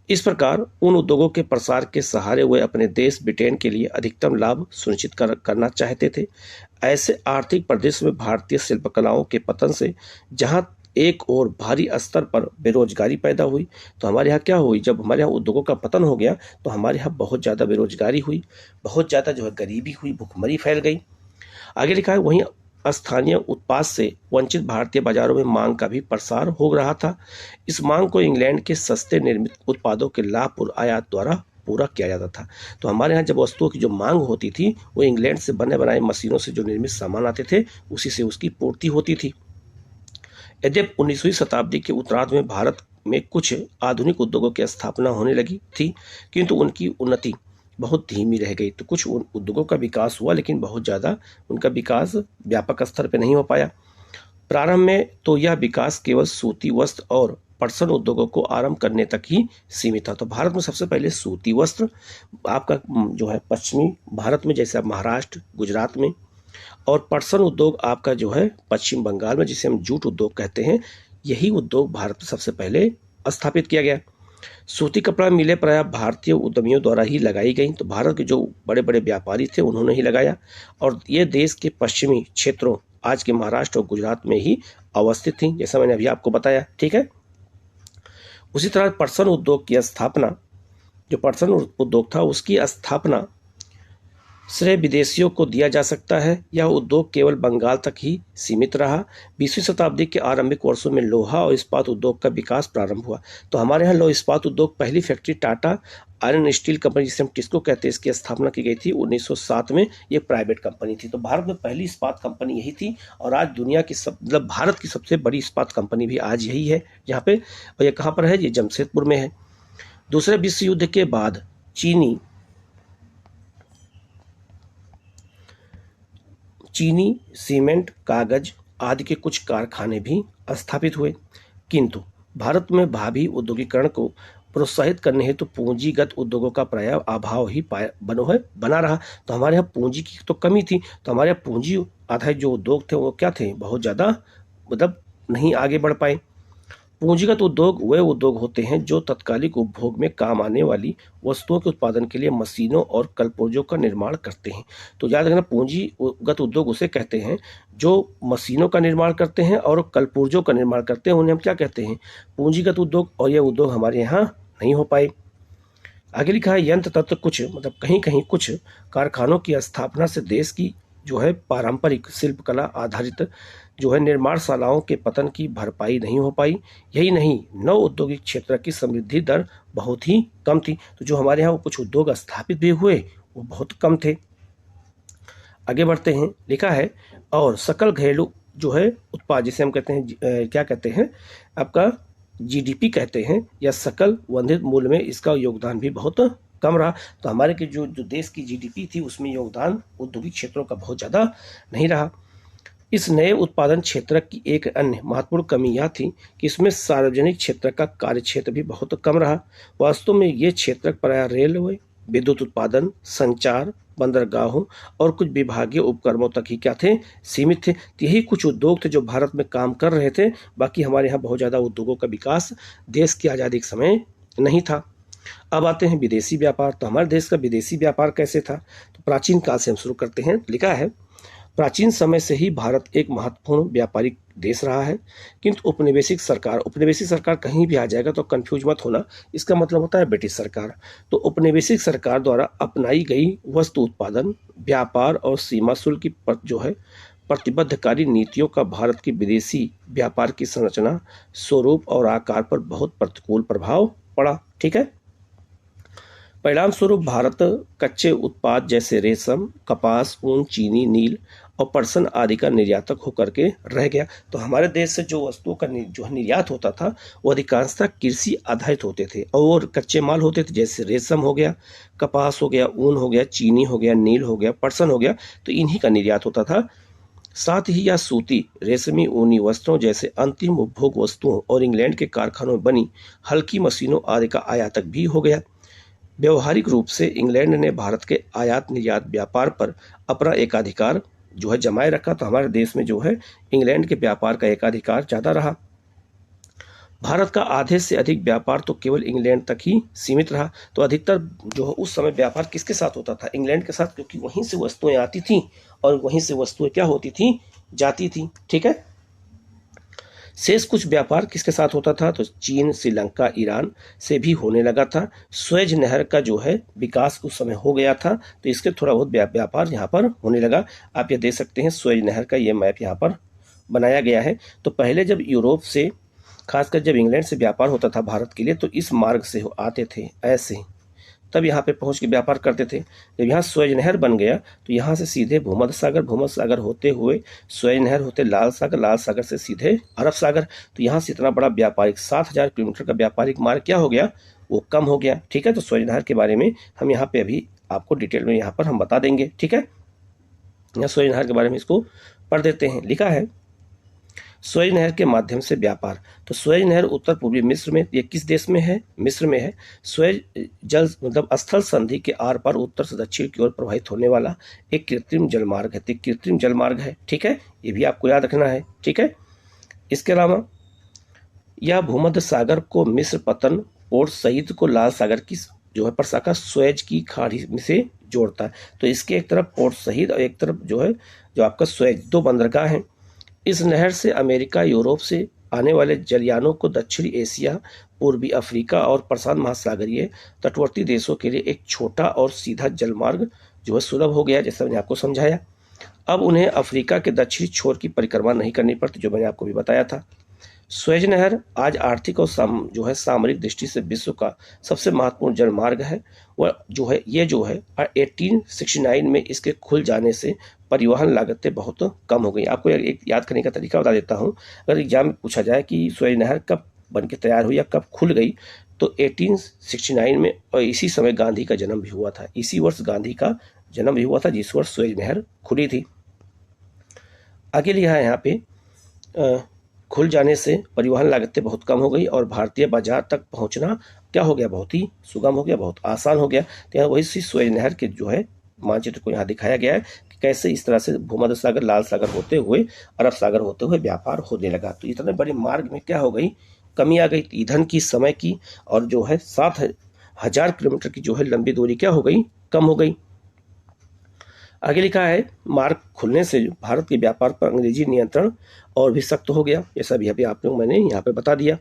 इस प्रकार उन उद्योगों के प्रसार के सहारे वे अपने देश ब्रिटेन के लिए अधिकतम लाभ सुनिश्चित करना चाहते थे। ऐसे आर्थिक परिदृश्य में भारतीय शिल्पकलाओं के पतन से जहां एक और भारी स्तर पर बेरोजगारी पैदा हुई, तो हमारे यहाँ क्या हुई, जब हमारे यहाँ उद्योगों का पतन हो गया तो हमारे यहाँ बहुत ज़्यादा बेरोजगारी हुई, बहुत ज़्यादा जो है गरीबी हुई, भुखमरी फैल गई। आगे लिखा है वहीं स्थानीय उत्पाद से वंचित भारतीय बाजारों में मांग का भी प्रसार हो रहा था। इस मांग को इंग्लैंड के सस्ते निर्मित उत्पादों के लाभपूर्ण आयात द्वारा पूरा किया जाता था। तो हमारे यहाँ जब वस्तुओं की जो मांग होती थी वो इंग्लैंड से बने बनाए मशीनों से जो निर्मित सामान आते थे उसी से उसकी पूर्ति होती थी। यद्यपि 19वीं शताब्दी के उत्तरार्ध में भारत में कुछ आधुनिक उद्योगों की स्थापना होने लगी थी, किंतु उनकी उन्नति बहुत धीमी रह गई। तो कुछ उद्योगों का विकास हुआ लेकिन बहुत ज़्यादा उनका विकास व्यापक स्तर पर नहीं हो पाया। प्रारंभ में तो यह विकास केवल सूती वस्त्र और पटसन उद्योगों को आरंभ करने तक ही सीमित था। तो भारत में सबसे पहले सूती वस्त्र आपका जो है पश्चिमी भारत में, जैसे आप महाराष्ट्र, गुजरात में, और पटसन उद्योग आपका जो है पश्चिम बंगाल में, जिसे हम जूट उद्योग कहते हैं, यही उद्योग भारत में सबसे पहले स्थापित किया गया। सूती कपड़ा मिलें प्रायः भारतीय उद्यमियों द्वारा ही लगाई गई। तो भारत के जो बड़े बड़े व्यापारी थे उन्होंने ही लगाया, और ये देश के पश्चिमी क्षेत्रों आज के महाराष्ट्र और गुजरात में ही अवस्थित थी, जैसा मैंने अभी आपको बताया। ठीक है, उसी तरह पटसन उद्योग की स्थापना, जो पटसन उद्योग था उसकी स्थापना श्रेय विदेशियों को दिया जा सकता है। यह उद्योग केवल बंगाल तक ही सीमित रहा। 20वीं शताब्दी के आरंभिक वर्षों में लोहा और इस्पात उद्योग का विकास प्रारंभ हुआ। तो हमारे यहाँ लौह इस्पात उद्योग पहली factory Tata iron steel company, जिसे हम टिस्को कहते हैं, इसकी स्थापना की गई थी 1907 में। ये प्राइवेट कंपनी थी। तो भारत में पहली इस्पात कंपनी यही थी और आज दुनिया की मतलब भारत की सबसे बड़ी इस्पात कंपनी भी आज यही है यहाँ पे। और ये कहाँ पर है? ये जमशेदपुर में है। दूसरे विश्व युद्ध के बाद चीनी सीमेंट, कागज आदि के कुछ कारखाने भी स्थापित हुए, किंतु भारत में भावी औद्योगिकरण को प्रोत्साहित करने हेतु पूंजीगत उद्योगों का प्राय अभाव ही बना रहा। तो हमारे यहाँ पूंजी की तो कमी थी। तो हमारे यहाँ पूंजी आधारित जो उद्योग थे वो क्या थे? बहुत ज़्यादा मतलब नहीं आगे बढ़ पाए। पूंजीगत उद्योग वे उद्योग होते हैं जो तत्कालिक उपभोग में काम आने वाली वस्तुओं के उत्पादन के लिए मशीनों और कलपुर्जों का निर्माण करते हैं। तो याद रखना, पूंजीगत उद्योग उसे कहते हैं जो मशीनों का निर्माण करते हैं और कलपुर्जों का निर्माण करते हैं, उन्हें हम क्या कहते हैं? पूंजीगत उद्योग। और ये उद्योग हमारे यहाँ नहीं हो पाए। आगे लिखा है यंत्र तत्व कुछ मतलब कहीं कहीं कुछ कारखानों की स्थापना से देश की जो है पारंपरिक शिल्पकला आधारित जो है निर्माणशालाओं के पतन की भरपाई नहीं हो पाई। यही नहीं, नव औद्योगिक क्षेत्र की समृद्धि दर बहुत ही कम थी। तो जो हमारे यहाँ कुछ उद्योग स्थापित भी हुए वो बहुत कम थे। आगे बढ़ते हैं। लिखा है और सकल घरेलू जो है उत्पाद, जिसे हम कहते हैं क्या कहते हैं आपका जीडीपी कहते हैं, या सकल वर्धित मूल्य में इसका योगदान भी बहुत कम रहा। तो हमारे के जो देश की जीडीपी थी उसमें योगदान औद्योगिक क्षेत्रों का बहुत ज़्यादा नहीं रहा। इस नए उत्पादन क्षेत्र की एक अन्य महत्वपूर्ण कमी यह थी कि इसमें सार्वजनिक क्षेत्र का कार्य क्षेत्र भी बहुत कम रहा। वास्तव में ये क्षेत्र प्रायः रेलवे, विद्युत उत्पादन, संचार, बंदरगाहों और कुछ विभागीय उपक्रमों तक ही क्या थे? सीमित थे। तो यही कुछ उद्योग थे जो भारत में काम कर रहे थे। बाकी हमारे यहाँ बहुत ज़्यादा उद्योगों का विकास देश की आज़ादी के समय नहीं था। अब आते हैं विदेशी व्यापार। तो हमारे देश का विदेशी व्यापार कैसे था? तो प्राचीन काल से हम शुरू करते हैं। लिखा है प्राचीन समय से ही भारत एक महत्वपूर्ण व्यापारिक देश रहा है, किंतु औपनिवेशिक सरकार कहीं भी आ जाएगा तो कंफ्यूज मत होना, इसका मतलब होता है ब्रिटिश सरकार। तो औपनिवेशिक सरकार द्वारा अपनाई गई वस्तु उत्पादन, व्यापार और सीमा शुल्क की जो है प्रतिबद्धकारी नीतियों का भारत की विदेशी व्यापार की संरचना, स्वरूप और आकार पर बहुत प्रतिकूल प्रभाव पड़ा। ठीक है। परिणाम स्वरूप भारत कच्चे उत्पाद जैसे रेशम, कपास, ऊन, चीनी, नील और पटसन आदि का निर्यातक होकर के रह गया। तो हमारे देश से जो वस्तुओं का जो निर्यात होता था वो अधिकांशतः कृषि आधारित होते थे और कच्चे माल होते थे, जैसे रेशम हो गया, कपास हो गया, ऊन हो गया, चीनी हो गया, नील हो गया, पटसन हो गया। तो इन्हीं का निर्यात होता था। साथ ही यह सूती, रेशमी, ऊनी वस्त्रों जैसे अंतिम उपभोग वस्तुओं और इंग्लैंड के कारखानों में बनी हल्की मशीनों आदि का आयातक भी हो गया। व्यवहारिक रूप से इंग्लैंड ने भारत के आयात निर्यात व्यापार पर अपना एकाधिकार जो है जमाए रखा। तो हमारे देश में जो है इंग्लैंड के व्यापार का एकाधिकार ज़्यादा रहा। भारत का आधे से अधिक व्यापार तो केवल इंग्लैंड तक ही सीमित रहा। तो अधिकतर जो है उस समय व्यापार किसके साथ होता था? इंग्लैंड के साथ, क्योंकि वहीं से वस्तुएं आती थीं और वहीं से वस्तुएं क्या होती थीं? जाती थीं। ठीक है। शेष कुछ व्यापार किसके साथ होता था? तो चीन, श्रीलंका, ईरान से भी होने लगा था। स्वेज नहर का जो है विकास उस समय हो गया था, तो इसके थोड़ा बहुत व्यापार यहाँ पर होने लगा। आप ये देख सकते हैं स्वेज नहर का ये मैप यहाँ पर बनाया गया है। तो पहले जब यूरोप से, खासकर जब इंग्लैंड से व्यापार होता था भारत के लिए, तो इस मार्ग से आते थे ऐसे, तब यहाँ पे पहुँच के व्यापार करते थे। जब यहाँ स्वेज नहर बन गया तो यहाँ से सीधे भूमध्य सागर होते हुए स्वेज नहर होते लाल सागर से सीधे अरब सागर। तो यहाँ से इतना बड़ा व्यापारिक 7,000 किलोमीटर का व्यापारिक मार्ग क्या हो गया? वो कम हो गया। ठीक है। तो स्वेज नहर के बारे में हम यहाँ पे अभी आपको डिटेल में यहाँ पर हम बता देंगे। ठीक है। यहाँ स्वेज नहर के बारे में इसको पढ़ देते हैं। लिखा है स्वेज नहर के माध्यम से व्यापार। तो स्वेज नहर उत्तर पूर्वी मिस्र में, ये किस देश में है? मिस्र में है। स्वेज जल मतलब स्थल संधि के आर पार उत्तर से दक्षिण की ओर प्रवाहित होने वाला एक कृत्रिम जलमार्ग है। कृत्रिम जलमार्ग है। ठीक है। ये भी आपको याद रखना है। ठीक है। इसके अलावा यह भूमध्य सागर को मिस्र, पतन, पोर्ट सहित को लाल सागर की जो है प्रशाखा स्वेज की खाड़ी से जोड़ता है। तो इसके एक तरफ पोर्ट सहित और एक तरफ जो है जो आपका स्वेज, दो बंदरगाह हैं। इस नहर से अमेरिका, यूरोप से आने वाले जलयानों को दक्षिणी एशिया, पूर्वी अफ्रीका और प्रशांत महासागरीय तटवर्ती देशों के लिए एक छोटा और सीधा जलमार्ग जो है सुलभ हो गया, जैसा मैंने आपको समझाया। अब उन्हें अफ्रीका के दक्षिणी छोर की परिक्रमा नहीं करनी पड़ती, जो मैंने आपको भी बताया था। स्वेज नहर आज आर्थिक और जो है सामरिक दृष्टि से विश्व का सबसे महत्वपूर्ण जलमार्ग है। वह जो है 1869 में इसके खुल जाने से परिवहन लागतें बहुत कम हो गई। आपको एक याद करने का तरीका बता देता हूँ। अगर एग्जाम में पूछा जाए कि स्वेज नहर कब बन के तैयार हुई या कब खुल गई, तो 1869 में, और इसी समय गांधी का जन्म भी हुआ था। इसी वर्ष गांधी का जन्म भी हुआ था जिस वर्ष स्वेज नहर खुली थी। आगे लिखा है यहाँ पे, खुल जाने से परिवहन लागतें बहुत कम हो गई और भारतीय बाजार तक पहुंचना क्या हो गया, बहुत ही सुगम हो गया, बहुत आसान हो गया। तो यहाँ वही स्वेज नहर के जो है मानचित्र को यहाँ दिखाया गया है कि कैसे इस तरह से भूमध्य सागर, लाल सागर होते हुए अरब सागर होते हुए व्यापार होने लगा। तो इतने बड़े मार्ग में क्या हो गई, कमी आ गई, ईंधन की, समय की, और जो है 7,000 किलोमीटर की जो है लंबी दूरी क्या हो गई, कम हो गई। आगे लिखा है, मार्ग खुलने से भारत के व्यापार पर अंग्रेजी नियंत्रण और भी सख्त हो गया, जैसा भी अभी आप लोग मैंने यहाँ पे बता दिया।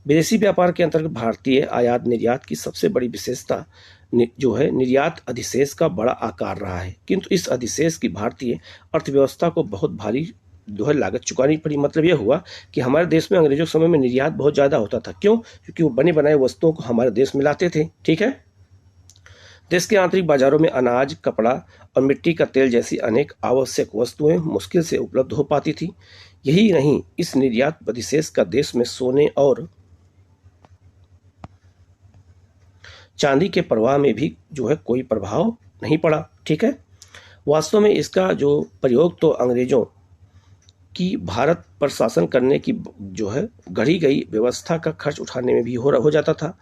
विदेशी व्यापार के अंतर्गत भारतीय आयात निर्यात की सबसे बड़ी विशेषता जो है निर्यात अधिशेष का बड़ा आकार रहा है, किंतु इस अधिशेष की भारतीय अर्थव्यवस्था को बहुत भारी जो है लागत चुकानी पड़ी। मतलब यह हुआ कि हमारे देश में अंग्रेजों के समय में निर्यात बहुत ज़्यादा होता था। क्यों? क्योंकि वो बने बनाए वस्तुओं को हमारे देश में लाते थे। ठीक है। देश के आंतरिक बाजारों में अनाज, कपड़ा और मिट्टी का तेल जैसी अनेक आवश्यक वस्तुएं मुश्किल से उपलब्ध हो पाती थी। यही नहीं, इस निर्यात अधिशेष का देश में सोने और चांदी के प्रवाह में भी जो है कोई प्रभाव नहीं पड़ा। ठीक है। वास्तव में इसका जो प्रयोग तो अंग्रेजों की भारत पर शासन करने की जो है गढ़ी गई व्यवस्था का खर्च उठाने में भी हो जाता था।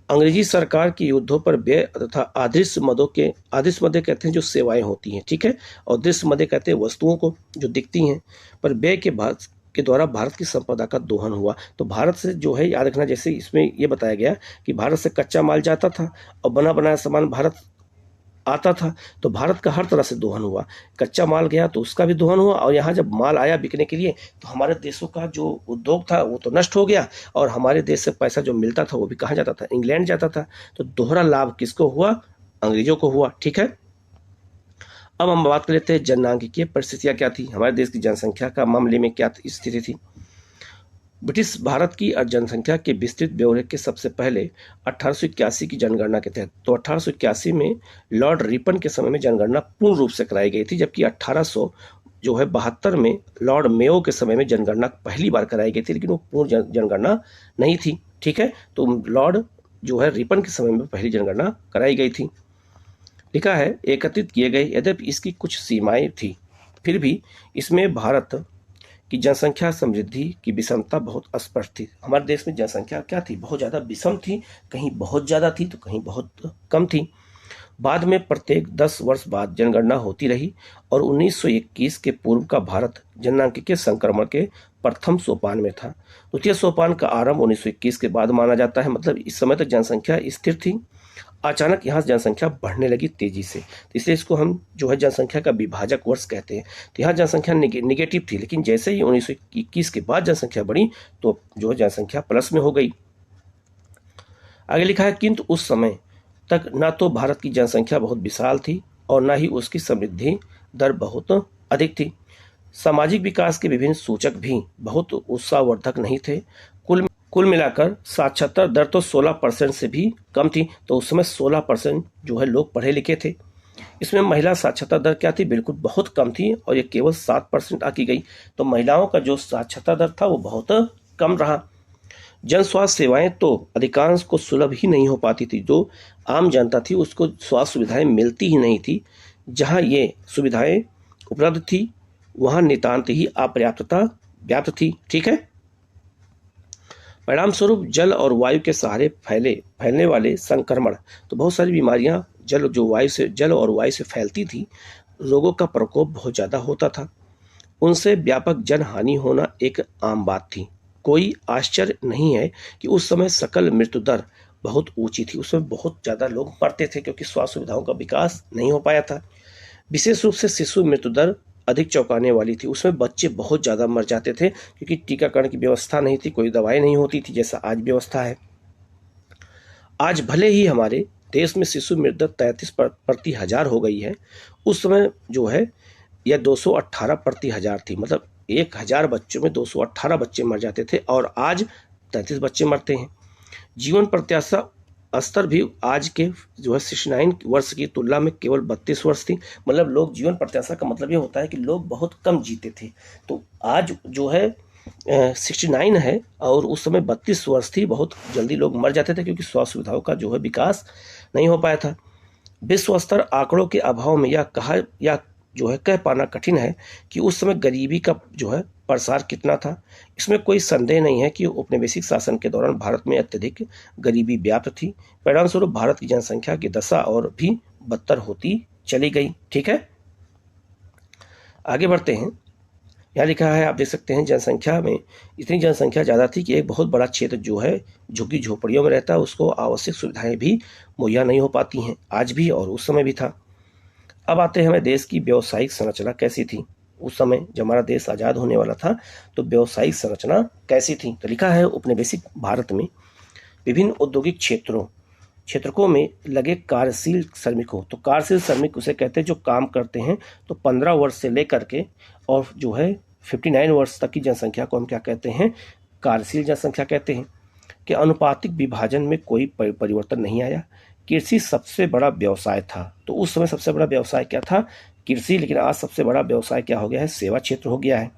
अंग्रेजी सरकार के युद्धों पर व्यय तथा अदृश्य मदों कहते हैं जो सेवाएं होती हैं। ठीक है। और दृश्य मदे कहते हैं वस्तुओं को जो दिखती हैं, पर व्यय के द्वारा भारत की संपदा का दोहन हुआ। तो भारत से जो है याद रखना, जैसे इसमें ये बताया गया कि भारत से कच्चा माल जाता था और बना बनाया सामान भारत आता था, तो भारत का हर तरह से दोहन हुआ। कच्चा माल गया तो उसका भी दोहन हुआ, और यहाँ जब माल आया बिकने के लिए तो हमारे देशों का जो उद्योग था वो तो नष्ट हो गया, और हमारे देश से पैसा जो मिलता था वो भी कहाँ जाता था, इंग्लैंड जाता था। तो दोहरा लाभ किसको हुआ, अंग्रेजों को हुआ। ठीक है। अब हम बात कर लेते हैं जनसांख्यिकीय परिस्थितियाँ क्या थी, हमारे देश की जनसंख्या का मामले में क्या स्थिति थी। ब्रिटिश भारत की जनसंख्या के विस्तृत ब्यौरे के सबसे पहले 1881 की जनगणना के तहत, तो 1881 में लॉर्ड रिपन के समय में जनगणना पूर्ण रूप से कराई गई थी, जबकि 1872 में लॉर्ड मेयो के समय में जनगणना पहली बार कराई गई थी, लेकिन वो पूर्ण जनगणना नहीं थी। ठीक है। तो लॉर्ड जो है रिपन के समय में पहली जनगणना कराई गई थी। लिखा है, एकत्रित किए गए, यद्यपि इसकी कुछ सीमाएं थी, फिर भी इसमें भारत कि जनसंख्या समृद्धि की विषमता बहुत स्पष्ट थी। हमारे देश में जनसंख्या क्या थी, बहुत ज़्यादा विषम थी, कहीं बहुत ज़्यादा थी तो कहीं बहुत कम थी। बाद में प्रत्येक 10 वर्ष बाद जनगणना होती रही, और 1921 के पूर्व का भारत जनसांख्यिकीय संक्रमण के प्रथम सोपान में था। द्वितीय सोपान का आरंभ 1921 के बाद माना जाता है। मतलब इस समय तक जनसंख्या स्थिर थी, अचानक यहाँ जनसंख्या बढ़ने लगी तेजी से, तो इसलिए इसको हम जो है जनसंख्या का विभाजक वर्ष कहते हैं। तो यहाँ जनसंख्या निगेटिव थी, लेकिन जैसे ही 1921 के बाद जनसंख्या बढ़ी तो जो है जनसंख्या प्लस में हो गई। आगे लिखा है, किंतु उस समय तक न तो भारत की जनसंख्या बहुत विशाल थी और न ही उसकी समृद्धि दर बहुत अधिक थी। सामाजिक विकास के विभिन्न सूचक भी बहुत उत्साहवर्धक नहीं थे। कुल मिलाकर साक्षरता दर तो 16% से भी कम थी। तो उस समय 16% जो है लोग पढ़े लिखे थे। इसमें महिला साक्षरता दर क्या थी, बिल्कुल बहुत कम थी, और ये केवल 7% आकी गई। तो महिलाओं का जो साक्षरता दर था वो बहुत कम रहा। जन स्वास्थ्य सेवाएं तो अधिकांश को सुलभ ही नहीं हो पाती थी। जो आम जनता थी उसको स्वास्थ्य सुविधाएं मिलती ही नहीं थी। जहाँ ये सुविधाएं उपलब्ध थी वहाँ नितांत ही अपर्याप्तता व्याप्त थी। ठीक है। परिणाम स्वरूप जल और वायु के सहारे फैलने वाले संक्रमण, तो बहुत सारी बीमारियां जल और वायु से फैलती थी। रोगों का प्रकोप बहुत ज़्यादा होता था, उनसे व्यापक जन हानि होना एक आम बात थी। कोई आश्चर्य नहीं है कि उस समय सकल मृत्यु दर बहुत ऊंची थी। उसमें बहुत ज़्यादा लोग मरते थे क्योंकि स्वास्थ्य सुविधाओं का विकास नहीं हो पाया था। विशेष रूप से शिशु मृत्यु दर अधिक चौंकाने वाली थी। उसमें बच्चे बहुत ज़्यादा मर जाते थे क्योंकि टीकाकरण की व्यवस्था नहीं थी, कोई दवाई नहीं होती थी जैसा आज व्यवस्था है। आज भले ही हमारे देश में शिशु मृत्यु 33 प्रति हजार हो गई है, उस समय जो है यह 218 प्रति हजार थी। मतलब 1000 बच्चों में 218 बच्चे मर जाते थे और आज 33 बच्चे मरते हैं। जीवन प्रत्याशा स्तर भी आज के जो है 69 वर्ष की तुलना में केवल 32 वर्ष थी। मतलब लोग जीवन प्रत्याशा का मतलब ये होता है कि लोग बहुत कम जीते थे, तो आज जो है 69 है और उस समय 32 वर्ष थी। बहुत जल्दी लोग मर जाते थे क्योंकि स्वास्थ्य सुविधाओं का जो है विकास नहीं हो पाया था। विश्व स्तर आंकड़ों के अभाव में यह जो है कह पाना कठिन है कि उस समय गरीबी का जो है प्रसार कितना था। इसमें कोई संदेह नहीं है कि औपनिवेशिक शासन के दौरान भारत में अत्यधिक गरीबी व्याप्त थी। परिणामस्वरूप भारत की जनसंख्या की दशा और भी बदतर होती चली गई। ठीक है, आगे बढ़ते हैं। यहाँ लिखा है, आप देख सकते हैं, जनसंख्या में इतनी जनसंख्या ज़्यादा थी कि एक बहुत बड़ा क्षेत्र जो है झुग्गी झोपड़ियों में रहता है, उसको आवश्यक सुविधाएं भी मुहैया नहीं हो पाती हैं, आज भी और उस समय भी था। अब आते हैं हमें देश की व्यावसायिक संरचना कैसी थी। उस समय जब हमारा देश आज़ाद होने वाला था तो व्यावसायिक संरचना कैसी थी। तो लिखा है, औपनिवेशिक भारत में विभिन्न औद्योगिक क्षेत्रकों में लगे कार्यशील श्रमिकों, तो कार्यशील श्रमिक उसे कहते हैं जो काम करते हैं, तो 15 वर्ष से लेकर के और जो है 59 वर्ष तक की जनसंख्या को हम क्या कहते हैं, कार्यशील जनसंख्या कहते हैं। कि अनुपातिक विभाजन में कोई परिवर्तन नहीं आया। कृषि सबसे बड़ा व्यवसाय था, तो उस समय सबसे बड़ा व्यवसाय क्या था, कृषि, लेकिन आज सबसे बड़ा व्यवसाय क्या हो गया है, सेवा क्षेत्र हो गया है।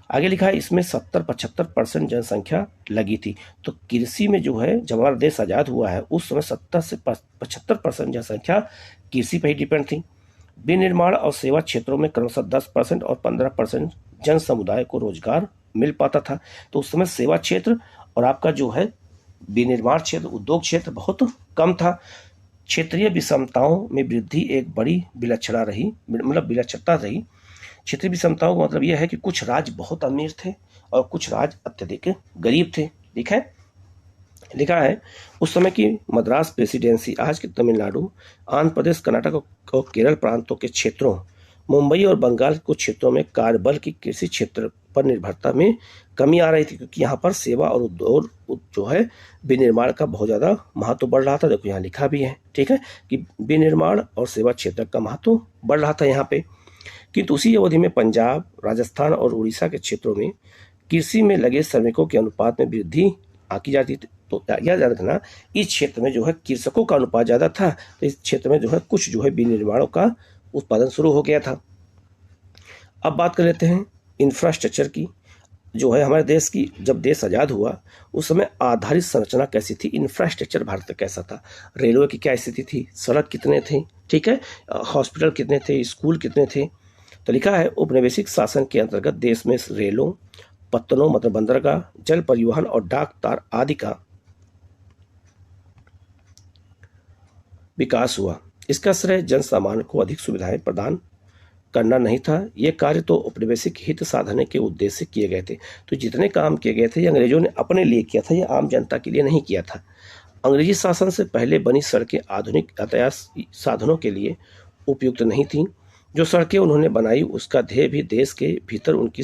आगे लिखा है, इसमें 70-75% जनसंख्या लगी थी। तो कृषि में जो है, जब हमारा देश आज़ाद हुआ है उस समय 70 से 75% जनसंख्या कृषि पर ही डिपेंड थी। विनिर्माण और सेवा क्षेत्रों में क्रमशः 10% और 15% जन समुदाय को रोजगार मिल पाता था। तो उस समय सेवा क्षेत्र और आपका जो है विनिर्माण क्षेत्र, उद्योग क्षेत्र बहुत कम था। क्षेत्रीय विषमताओं में वृद्धि एक बड़ी विलक्षणता रही। क्षेत्रीय विषमताओं का मतलब यह है कि कुछ राज्य बहुत अमीर थे और कुछ राज्य अत्यधिक गरीब थे। लिखा है, उस समय की मद्रास प्रेसिडेंसी, आज के तमिलनाडु, आंध्र प्रदेश, कर्नाटक और केरल प्रांतों के क्षेत्रों, मुंबई और बंगाल के कुछ क्षेत्रों में कार्यबल की कृषि क्षेत्र पर निर्भरता में कमी आ रही थी, क्योंकि यहाँ पर सेवा और उद्योग जो है विनिर्माण का बहुत ज़्यादा महत्व बढ़ रहा था। देखो यहाँ लिखा भी है, ठीक है, कि विनिर्माण और सेवा क्षेत्र का महत्व बढ़ रहा था यहाँ पे। किंतु उसी अवधि में पंजाब, राजस्थान और उड़ीसा के क्षेत्रों में कृषि में लगे श्रमिकों के अनुपात में वृद्धि आकी जाती थी। तो याद रखना, इस क्षेत्र में जो है कृषकों का अनुपात ज़्यादा था, तो इस क्षेत्र में जो है कुछ जो है विनिर्माणों का उत्पादन शुरू हो गया था। अब बात कर लेते हैं इंफ्रास्ट्रक्चर की। जो है हमारे देश की, जब देश आज़ाद हुआ उस समय आधारित संरचना कैसी थी, इंफ्रास्ट्रक्चर भारत का कैसा था, रेलवे की क्या स्थिति थी, सड़क कितने थे, ठीक है, हॉस्पिटल कितने थे, स्कूल कितने थे। तो लिखा है, औपनिवेशिक शासन के अंतर्गत देश में रेलों, पत्तनों मतलब बंदरगाह, जल परिवहन और डाक तार आदि का विकास हुआ। इसका श्रेय जन सामान्य को अधिक सुविधाएं प्रदान करना नहीं था। ये कार्य तो औपनिवेशिक हित साधने के उद्देश्य से किए गए थे। तो जितने काम किए गए थे ये अंग्रेजों ने अपने लिए किया था, ये आम जनता के लिए नहीं किया था। अंग्रेजी शासन से पहले बनी सड़कें आधुनिक यातायात साधनों के लिए उपयुक्त नहीं थीं। जो सड़कें उन्होंने बनाई उसका ध्येय भी देश के भीतर उनकी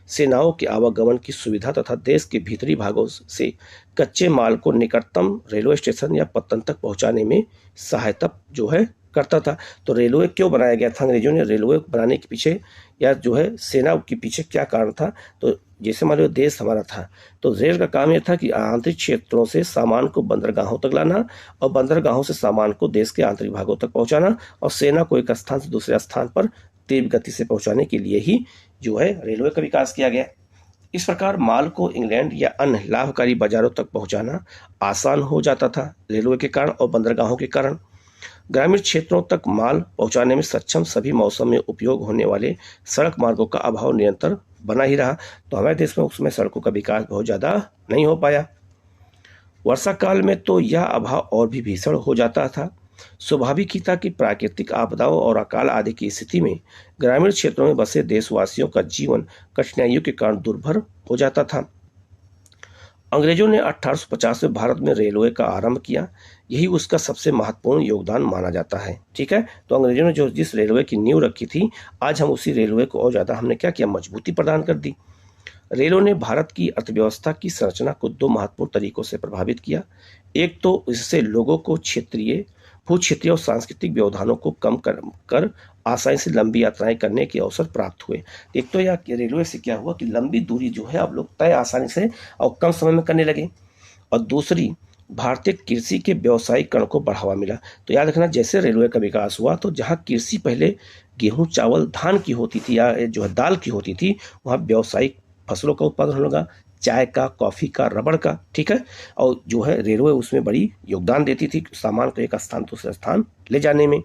सेनाओं के आवागमन की सुविधा तथा देश के भीतरी भागों से कच्चे माल को निकटतम रेलवे स्टेशन या पत्तन तक पहुंचाने में सहायता जो है करता था। तो रेलवे क्यों बनाया गया था, अंग्रेजों ने रेलवे बनाने के पीछे या जो है सेना के पीछे क्या कारण था, तो जैसे मान लो देश हमारा था तो रेल का काम यह था कि आंतरिक क्षेत्रों से सामान को बंदरगाहों तक लाना और बंदरगाहों से सामान को देश के आंतरिक भागों तक पहुंचाना और सेना को एक स्थान से दूसरे स्थान पर तीव्र गति से पहुंचाने के लिए ही जो है रेलवे का विकास किया गया। इस प्रकार माल को इंग्लैंड या अन्य लाभकारी बाजारों तक पहुंचाना आसान हो जाता था रेलवे के कारण और बंदरगाहों के कारण। ग्रामीण क्षेत्रों तक माल पहुंचाने में सक्षम सभी मौसम में उपयोग होने वाले सड़क मार्गों का अभाव निरंतर बना ही रहा। तो हमारे देश में उसमें सड़कों का विकास बहुत ज़्यादा नहीं हो पाया। वर्षा काल में तो यह अभाव और भी भीषण हो जाता था। स्वाभाविक ही था कि प्राकृतिक आपदाओं और अकाल आदि की स्थिति में ग्रामीण क्षेत्रों में बसे देशवासियों का जीवन कठिनाइयों के कारण दुर्भर हो जाता था। अंग्रेजों ने 1850 में भारत में रेलवे का आरंभ किया, यही उसका सबसे महत्वपूर्ण योगदान माना जाता है। ठीक है, तो अंग्रेजों ने जो जिस रेलवे की नींव रखी थी, आज हम उसी रेलवे को और ज़्यादा हमने क्या किया, मजबूती प्रदान कर दी। रेलों ने भारत की अर्थव्यवस्था की संरचना को दो महत्वपूर्ण तरीकों से प्रभावित किया। एक तो इससे लोगों को क्षेत्रीय भू क्षेत्रीय और सांस्कृतिक व्यवधानों को कम कर आसानी से लंबी यात्राएं करने के अवसर प्राप्त हुए। एक तो यह रेलवे से क्या हुआ कि लंबी दूरी जो है अब लोग तय आसानी से और कम समय में करने लगे, और दूसरी भारतीय कृषि के व्यावसायीकरण को बढ़ावा मिला। तो याद रखना, जैसे रेलवे का विकास हुआ तो जहाँ कृषि पहले गेहूं चावल धान की होती थी या जो है दाल की होती थी, वहाँ व्यावसायिक फसलों का उत्पादन होने लगा, चाय का, कॉफी का, रबड़ का, ठीक है। और जो है रेलवे उसमें बड़ी योगदान देती थी सामान को एक स्थान दूसरे स्थान ले जाने में।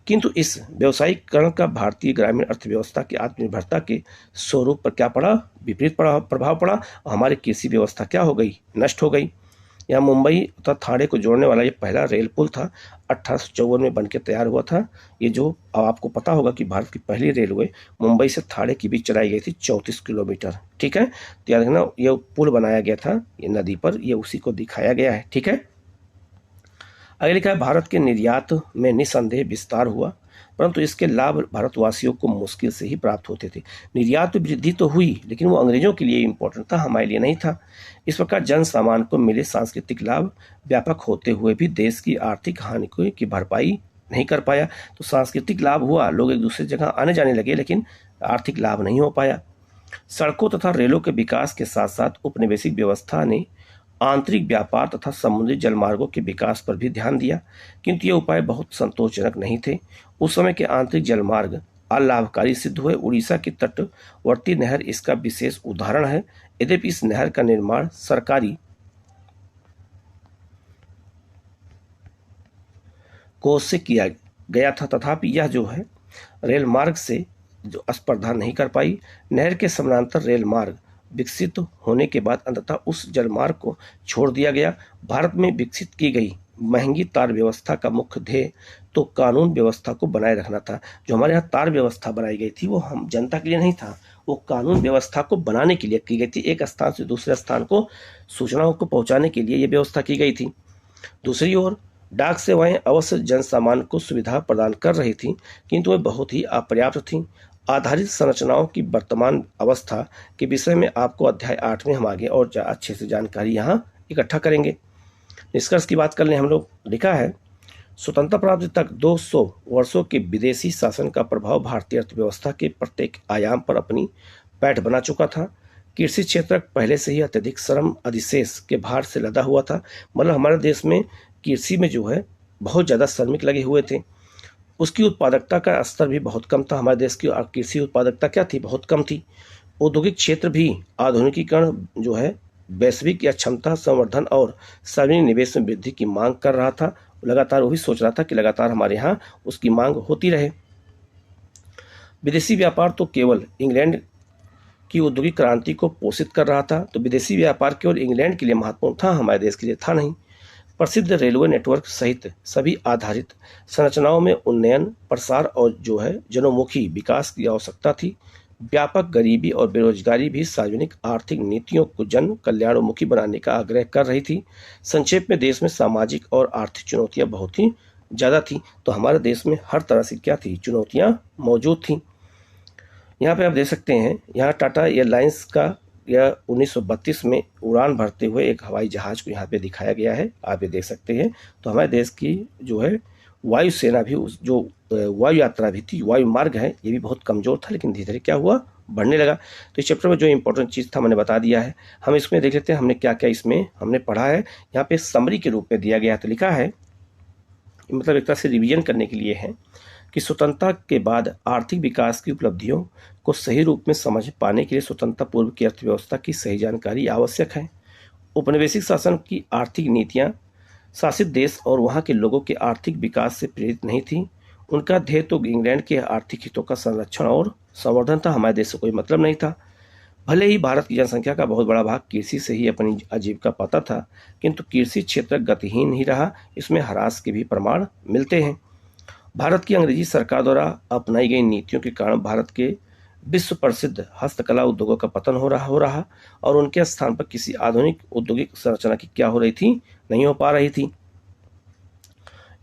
किंतु इस व्यावसायिकरण का भारतीय ग्रामीण अर्थव्यवस्था की आत्मनिर्भरता के स्वरूप पर क्या पड़ा, विपरीत प्रभाव पड़ा, और हमारी कृषि व्यवस्था क्या हो गई, नष्ट हो गई। यहाँ मुंबई तथा थाने को जोड़ने वाला ये पहला रेल पुल था, 1854 में बनकर तैयार हुआ था। ये जो अब आपको पता होगा कि भारत की पहली रेलवे मुंबई से थाने के बीच चलाई गई थी 34 किलोमीटर, ठीक है। तो याद रखना, ये पुल बनाया गया था ये नदी पर, ये उसी को दिखाया गया है, ठीक है। आगे लिखा है, भारत के निर्यात में निसंदेह विस्तार हुआ, परंतु इसके लाभ भारतवासियों को मुश्किल से ही प्राप्त होते थे। निर्यात में वृद्धि तो हुई, लेकिन वो अंग्रेजों के लिए इम्पोर्टेंट था, हमारे लिए नहीं था। इस प्रकार जन सामान को मिले सांस्कृतिक लाभ व्यापक होते हुए भी देश की आर्थिक हानि की भरपाई नहीं कर पाया। तो सांस्कृतिक लाभ हुआ, लोग एक दूसरे जगह आने जाने लगे, लेकिन आर्थिक लाभ नहीं हो पाया। सड़कों तथा रेलों के विकास के साथ साथ उपनिवेशिक व्यवस्था ने आंतरिक व्यापार तथा समुद्री जलमार्गों के विकास पर भी ध्यान दिया, किंतु ये उपाय बहुत संतोषजनक नहीं थे। उस समय के आंतरिक जलमार्ग अलाभकारी सिद्ध हुए। उड़ीसा की तटवर्ती नहर इसका विशेष उदाहरण है। यद्यपि इस नहर का निर्माण सरकारी कोष से किया गया था, तथापि यह जो है रेल मार्ग से जो स्पर्धा नहीं कर पाई। नहर के समानांतर रेल मार्ग विकसित होने के बाद अंततः उस जलमार्ग को छोड़ दिया गया। भारत में विकसित की गई महंगी तार व्यवस्था का मुख्य ध्येय तो कानून व्यवस्था को बनाए रखना था। जो हमारे यहाँ तार व्यवस्था बनाई गई थी वो हम जनता के लिए नहीं था, वो कानून व्यवस्था को बनाने के लिए की गई थी। एक स्थान से दूसरे स्थान को सूचनाओं को पहुंचाने के लिए ये व्यवस्था की गई थी। दूसरी ओर डाक सेवाएं अवश्य जन सामान्य को सुविधा प्रदान कर रही थी, किंतु वे बहुत ही अपर्याप्त थीं। आधारित संरचनाओं की वर्तमान अवस्था के विषय में आपको अध्याय 8 में हम आगे और अच्छे से जानकारी यहाँ इकट्ठा करेंगे। निष्कर्ष की बात कर लें हम लोग, लिखा है, स्वतंत्रता प्राप्ति तक 200 वर्षों के विदेशी शासन का प्रभाव भारतीय अर्थव्यवस्था के प्रत्येक आयाम पर अपनी पैठ बना चुका था। कृषि क्षेत्र पहले से ही अत्यधिक श्रम अधिशेष के भार से लदा हुआ था। मतलब हमारे देश में कृषि में जो है बहुत ज़्यादा श्रमिक लगे हुए थे। उसकी उत्पादकता का स्तर भी बहुत कम था। हमारे देश की कृषि उत्पादकता क्या थी, बहुत कम थी। औद्योगिक क्षेत्र भी आधुनिकीकरण जो है वैश्विक या क्षमता संवर्धन और सार्वजनिक निवेश में वृद्धि की मांग कर रहा था। लगातार वही सोच रहा था कि लगातार हमारे यहाँ उसकी मांग होती रहे। विदेशी व्यापार तो केवल इंग्लैंड की औद्योगिक क्रांति को पोषित कर रहा था। तो विदेशी व्यापार केवल इंग्लैंड के लिए महत्वपूर्ण था, हमारे देश के लिए था नहीं। प्रसिद्ध रेलवे नेटवर्क सहित सभी आधारित संरचनाओं में उन्नयन, प्रसार और जो है जनोन्मुखी विकास की आवश्यकता थी। व्यापक गरीबी और बेरोजगारी भी सार्वजनिक आर्थिक नीतियों को जन कल्याणोन्मुखी बनाने का आग्रह कर रही थी। संक्षेप में देश में सामाजिक और आर्थिक चुनौतियां बहुत ही ज़्यादा थी। तो हमारे देश में हर तरह से क्या थी, चुनौतियां मौजूद थीं। यहाँ पे आप देख सकते हैं, यहाँ टाटा एयरलाइंस का यह 1932 में उड़ान भरते हुए एक हवाई जहाज को यहाँ पे दिखाया गया है, आप ये देख सकते हैं। तो हमारे देश की जो है वायुसेना भी उस जो वायु यात्रा भी थी, वायु मार्ग है, ये भी बहुत कमज़ोर था, लेकिन धीरे धीरे क्या हुआ, बढ़ने लगा। तो इस चैप्टर में जो इंपॉर्टेंट चीज़ था मैंने बता दिया है। हम इसमें देख लेते हैं हमने क्या क्या इसमें हमने पढ़ा है। यहाँ पे समरी के रूप में दिया गया, तो लिखा है, मतलब एक तरह से रिवीजन करने के लिए है कि स्वतंत्रता के बाद आर्थिक विकास की उपलब्धियों को सही रूप में समझ पाने के लिए स्वतंत्रता पूर्व की अर्थव्यवस्था की सही जानकारी आवश्यक है। औपनिवेशिक शासन की आर्थिक नीतियां शासित देश और वहां के लोगों के आर्थिक विकास से प्रेरित नहीं थी। उनका ध्येय तो इंग्लैंड के आर्थिक हितों का संरक्षण और संवर्धन था, हमारे देश से कोई मतलब नहीं था। भले ही भारत की जनसंख्या का बहुत बड़ा भाग कृषि से ही अपनी आजीविका पाता था, किंतु कृषि क्षेत्र गतिहीन ही रहा, इसमें ह्रास के भी प्रमाण मिलते हैं। भारत की अंग्रेजी सरकार द्वारा अपनाई गई नीतियों के कारण भारत के विश्व प्रसिद्ध हस्तकला उद्योगों का पतन हो रहा और उनके स्थान पर किसी आधुनिक औद्योगिक संरचना की क्या हो रही थी, नहीं हो पा रही थी।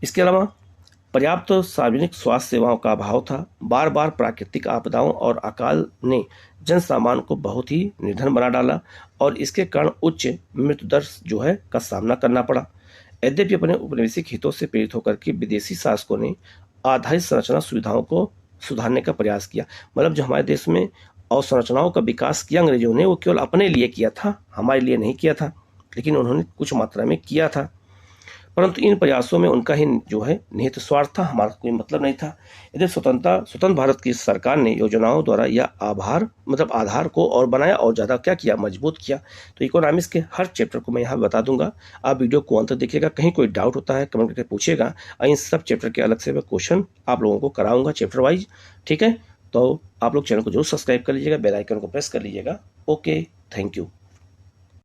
इसके अलावा पर्याप्त सार्वजनिक स्वास्थ्य सेवाओं का अभाव था। बार बार प्राकृतिक आपदाओं और अकाल ने जन सामान्य को बहुत ही निर्धन बना डाला और इसके कारण उच्च मृत्यु दर जो है का सामना करना पड़ा। यद्यपि अपने औपनिवेशिक हितों से प्रेरित होकर के विदेशी शासकों ने आधारित संरचना सुविधाओं को सुधारने का प्रयास किया। मतलब जो हमारे देश में अवसंरचनाओं का विकास किया अंग्रेजों ने, वो केवल अपने लिए किया था, हमारे लिए नहीं किया था, लेकिन उन्होंने कुछ मात्रा में किया था। परंतु इन प्रयासों में उनका ही जो है निहित स्वार्थ था, हमारा कोई मतलब नहीं था। यदि स्वतंत्र भारत की सरकार ने योजनाओं द्वारा यह आधार को और बनाया और ज़्यादा क्या किया, मजबूत किया। तो इकोनॉमिक्स के हर चैप्टर को मैं यहाँ बता दूंगा, आप वीडियो को अंत तक देखिएगा। कहीं कोई डाउट होता है कमेंट करके पूछिएगा, और इन सब चैप्टर के अलग से मैं क्वेश्चन आप लोगों को कराऊंगा चैप्टर वाइज, ठीक है। तो आप लोग चैनल को जरूर सब्सक्राइब कर लीजिएगा, बेल आइकन को प्रेस कर लीजिएगा। Okay, thank you.